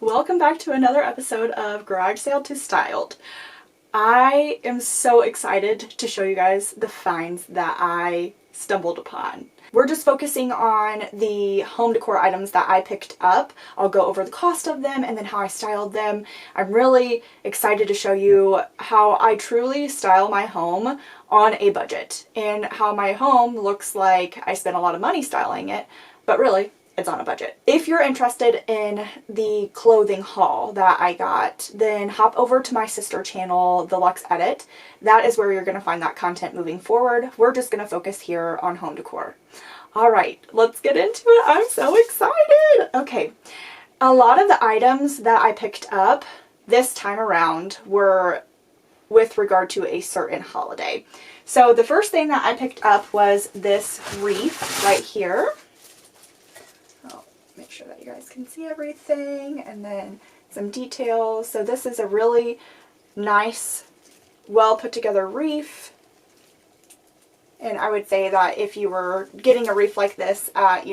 Welcome back to another episode of Garage Sale to Styled. I am so excited to show you guys the finds that I stumbled upon. We're just focusing on the home decor items that I picked up. I'll go over the cost of them and then how I styled them. I'm really excited to show you how I truly style my home on a budget and how my home looks like I spent a lot of money styling it, but really, it's on a budget. If you're interested in the clothing haul that I got, then hop over to my sister channel, The Luxe Edit. That is where you're going to find that content moving forward. We're just going to focus here on home decor. All right, let's get into it. I'm so excited. Okay, a lot of the items that I picked up this time around were with regard to a certain holiday. So the first thing that I picked up was this wreath right here. Make sure that you guys can see everything, and then some details. So this is a really nice, well put together wreath. And I would say that if you were getting a wreath like this at,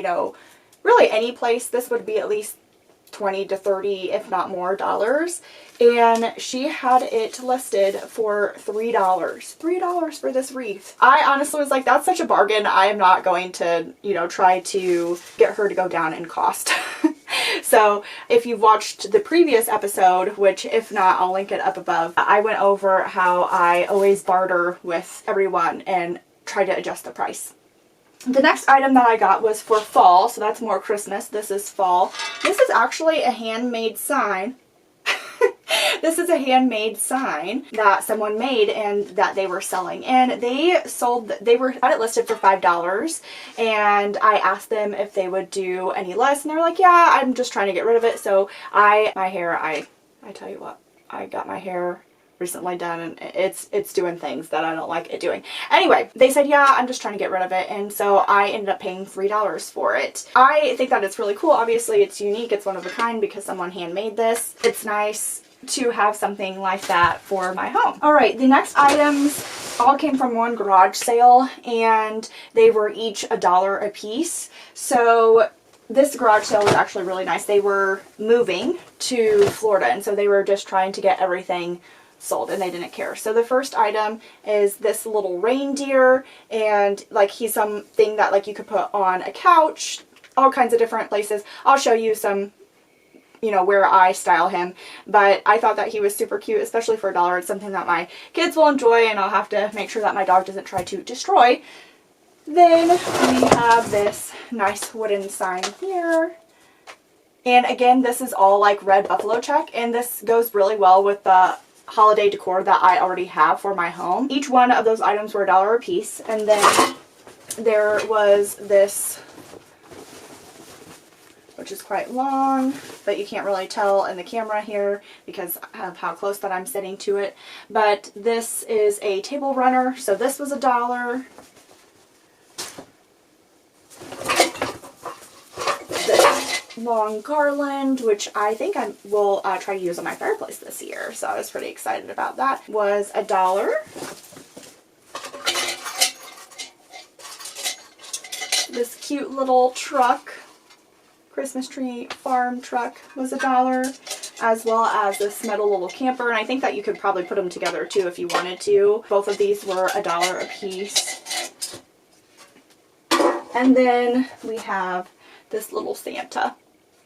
really any place, this would be at least 20 to 30, if not more, dollars. And she had it listed for $3. $3 for this wreath. I honestly was like, that's such a bargain. I am not going to, try to get her to go down in cost. So if you've watched the previous episode, which if not, I'll link it up above, I went over how I always barter with everyone and try to adjust the price. The next item that I got was for fall, so that's more Christmas. This is fall. This is actually a handmade sign. This is a handmade sign that someone made and that they were selling. And had it listed for $5. And I asked them if they would do any less. And they were like, yeah, I'm just trying to get rid of it. So I tell you what, I got my hair recently done and it's doing things that I don't like it doing. Anyway, they said, yeah, I'm just trying to get rid of it. And so I ended up paying $3 for it. I think that it's really cool. Obviously it's unique. It's one of a kind because someone handmade this. It's nice to have something like that for my home. All right, the next items all came from one garage sale and they were each $1 a piece. So this garage sale was actually really nice. They were moving to Florida and so they were just trying to get everything sold and they didn't care. So the first item is this little reindeer, and he's something that you could put on a couch, all kinds of different places. I'll show you some where I style him, but I thought that he was super cute, especially for $1. It's something that my kids will enjoy and I'll have to make sure that my dog doesn't try to destroy. Then we have this nice wooden sign here. And again, this is all red buffalo check, and this goes really well with the holiday decor that I already have for my home. Each one of those items were $1 a piece. And then there was this, which is quite long, but you can't really tell in the camera here because of how close that I'm sitting to it. But this is a table runner, so this was $1. This long garland, which I think I will try to use on my fireplace this year, so I was pretty excited about that, was $1. This cute little truck, Christmas tree farm truck, was $1, as well as this metal little camper, and I think that you could probably put them together too if you wanted to. Both of these were $1 a piece. And then we have this little Santa,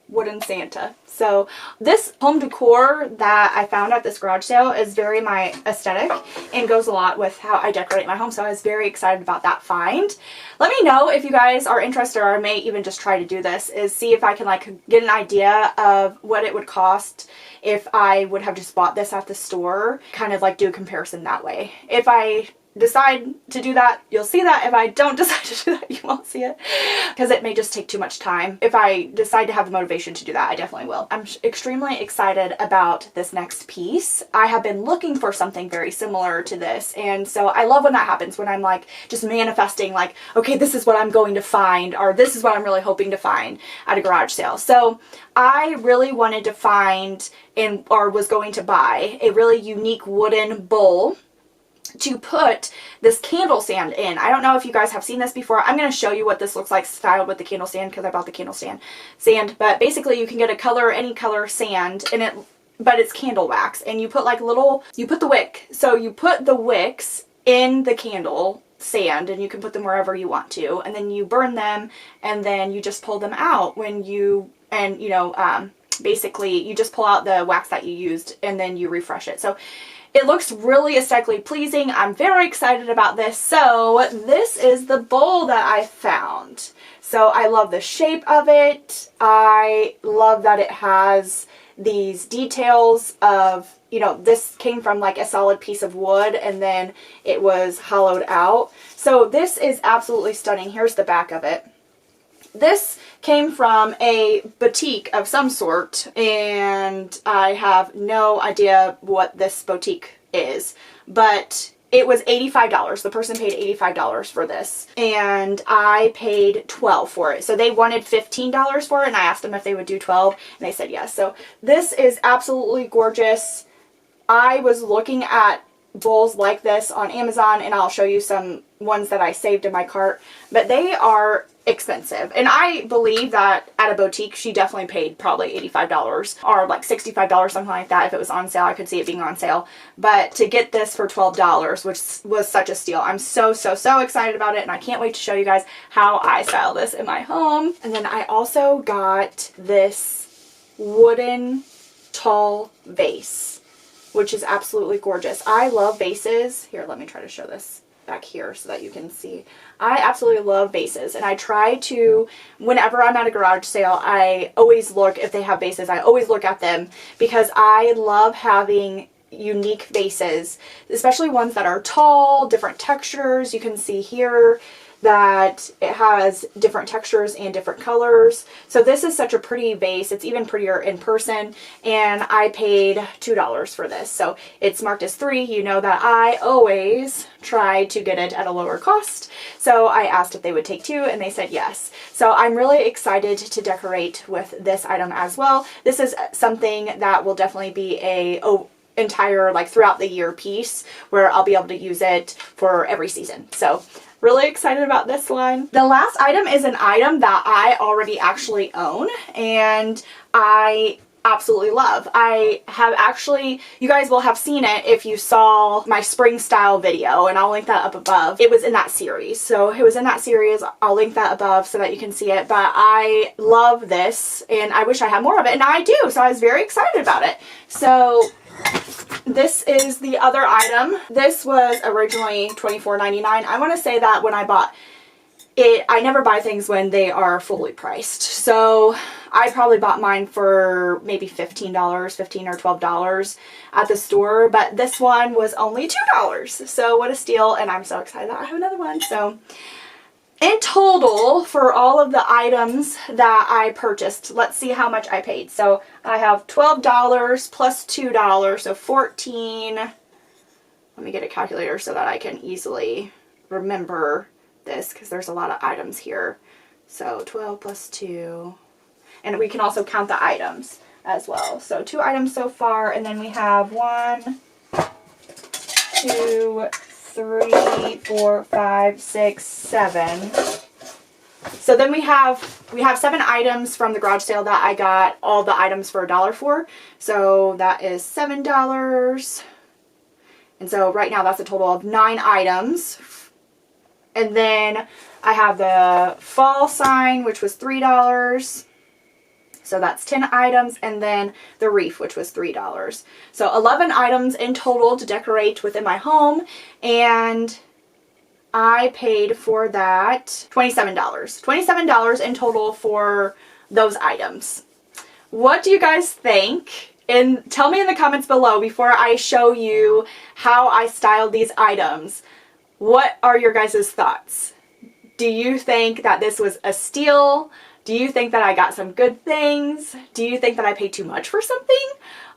wooden Santa. So this home decor that I found at this garage sale is very my aesthetic and goes a lot with how I decorate my home. So I was very excited about that find. Let me know if you guys are interested, or I may even just try to do this, is see if I can get an idea of what it would cost if I would have just bought this at the store, kind of do a comparison that way. If I decide to do that, you'll see that. If I don't decide to do that, you won't see it because it may just take too much time. If I decide to have the motivation to do that, I definitely will. I'm extremely excited about this next piece. I have been looking for something very similar to this, and so I love when that happens, when I'm just manifesting okay, this is what I'm going to find, or this is what I'm really hoping to find at a garage sale. So I really wanted to find or was going to buy a really unique wooden bowl to put this candle stand in. I don't know if you guys have seen this before. I'm going to show you what this looks like styled with the candle stand because I bought the candle sand. But basically you can get a color, any color sand, and but it's candle wax, and you put like you put the wick. So you put the wicks in the candle sand, and you can put them wherever you want to, and then you burn them, and then you just pull them out when you, and you know, basically you just pull out the wax that you used, and then you refresh it. So it looks really aesthetically pleasing. I'm very excited about this. So this is the bowl that I found. So I love the shape of it. I love that it has these details of, you know, this came from like a solid piece of wood and then it was hollowed out. So this is absolutely stunning. Here's the back of it. This came from a boutique of some sort, and I have no idea what this boutique is, but it was $85. The person paid $85 for this, and I paid $12 for it. So they wanted $15 for it, and I asked them if they would do $12, and they said yes. So this is absolutely gorgeous. I was looking at bowls like this on Amazon, and I'll show you some ones that I saved in my cart, but they are expensive. And I believe that at a boutique, she definitely paid probably $85 or like $65, something like that. If it was on sale, I could see it being on sale. But to get this for $12, which was such a steal, I'm so excited about it, and I can't wait to show you guys how I style this in my home. And then I also got this wooden tall vase, which is absolutely gorgeous. I love vases. Here, let me try to show this back here so that you can see. I absolutely love vases, and I try to, whenever I'm at a garage sale, I always look, if they have vases, I always look at them because I love having unique vases, especially ones that are tall, different textures. You can see here that it has different textures and different colors. So this is such a pretty vase. It's even prettier in person, and I paid $2 for this. So it's marked as 3. You know that I always try to get it at a lower cost. So I asked if they would take 2, and they said yes. So I'm really excited to decorate with this item as well. This is something that will definitely be a entire, like, throughout the year piece where I'll be able to use it for every season. So really excited about this one. The last item is an item that I already actually own, and I absolutely love. I have actually, you guys will have seen it if you saw my spring style video, and I'll link that up above. It was in that series. So it was in that series. I'll link that above so that you can see it. But I love this, and I wish I had more of it, and now I do. So I was very excited about it. So this is the other item. This was originally $24.99. I want to say that when I bought it, I never buy things when they are fully priced. So I probably bought mine for maybe $15 or $12 at the store, but this one was only $2. So what a steal, and I'm so excited that I have another one. So in total, for all of the items that I purchased, let's see how much I paid. So I have $12 plus $2, so $14. Let me get a calculator so that I can easily remember this, because there's a lot of items here. So 12 plus 2. And we can also count the items as well. So 2 items so far, and then we have 1, 2, 3, 4, 5, 6, 7. So then we have 7 items from the garage sale that I got all the items for $1 for. So that is $7. And so right now that's a total of 9 items. And then I have the fall sign, which was $3. So that's 10 items, and then the wreath, which was $3. So 11 items in total to decorate within my home, and I paid for that $27. $27 in total for those items. What do you guys think? And tell me in the comments below before I show you how I styled these items. What are your guys' thoughts? Do you think that this was a steal? Do you think that I got some good things? Do you think that I paid too much for something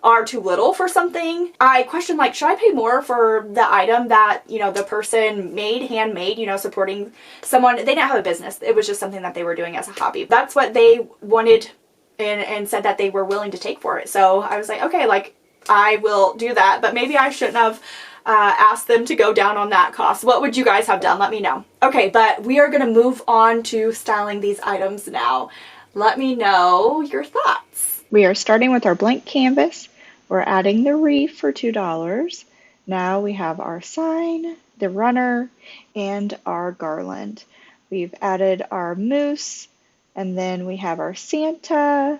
or too little for something? I question, like, should I pay more for the item that, you know, the person made, handmade, you know, supporting someone? They didn't have a business. It was just something that they were doing as a hobby. That's what they wanted and said that they were willing to take for it. So I was like, okay, like, I will do that, but maybe I shouldn't have ask them to go down on that cost. What would you guys have done? Let me know. Okay, but we are going to move on to styling these items now. Let me know your thoughts. We are starting with our blank canvas. We're adding the wreath for $2. Now we have our sign, the runner, and our garland. We've added our moose, and then we have our Santa,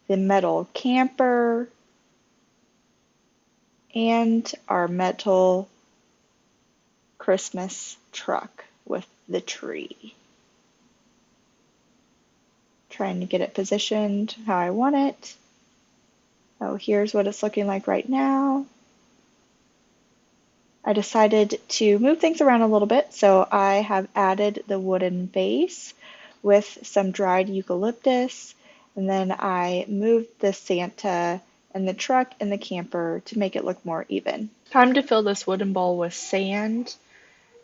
the metal camper, and our metal Christmas truck with the tree. Trying to get it positioned how I want it. Oh, here's what it's looking like right now. I decided to move things around a little bit, so I have added the wooden base with some dried eucalyptus, and then I moved the Santa and the truck and the camper to make it look more even. Time to fill this wooden bowl with sand.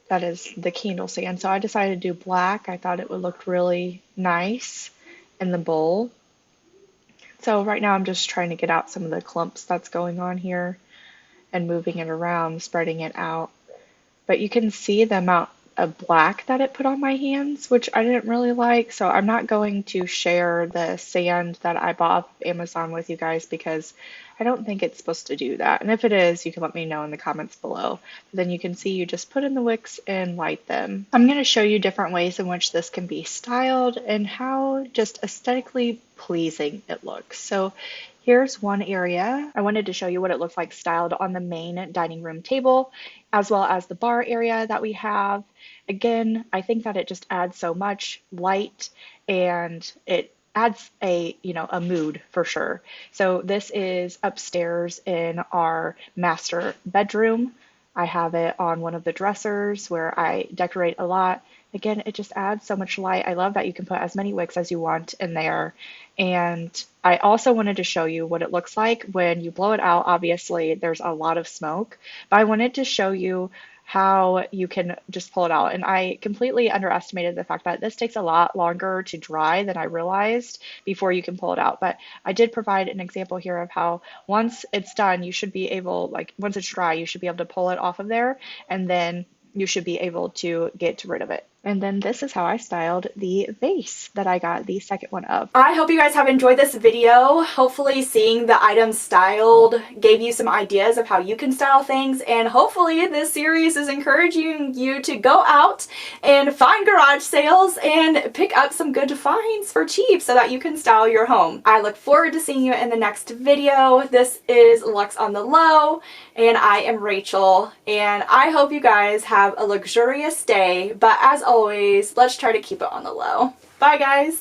That is the candle sand. So I decided to do black. I thought it would look really nice in the bowl. So right now I'm just trying to get out some of the clumps that's going on here and moving it around, spreading it out. But you can see the amount of black that it put on my hands, which I didn't really like. So I'm not going to share the sand that I bought off Amazon with you guys because I don't think it's supposed to do that. And if it is, you can let me know in the comments below. Then you can see you just put in the wicks and light them. I'm going to show you different ways in which this can be styled and how just aesthetically pleasing it looks. So here's one area. I wanted to show you what it looks like styled on the main dining room table, as well as the bar area that we have. Again, I think that it just adds so much light and it adds a mood for sure. So this is upstairs in our master bedroom. I have it on one of the dressers where I decorate a lot. Again, it just adds so much light. I love that you can put as many wicks as you want in there. And I also wanted to show you what it looks like when you blow it out. Obviously, there's a lot of smoke, but I wanted to show you how you can just pull it out. And I completely underestimated the fact that this takes a lot longer to dry than I realized before you can pull it out. But I did provide an example here of how once it's done, you should be able, like once it's dry, you should be able to pull it off of there, and then you should be able to get rid of it. And then this is how I styled the vase that I got the second one of. I hope you guys have enjoyed this video. Hopefully seeing the items styled gave you some ideas of how you can style things, and hopefully this series is encouraging you to go out and find garage sales and pick up some good finds for cheap so that you can style your home. I look forward to seeing you in the next video. This is Lux on the Low, and I am Rachel, and I hope you guys have a luxurious day, but as always, let's try to keep it on the low. Bye guys!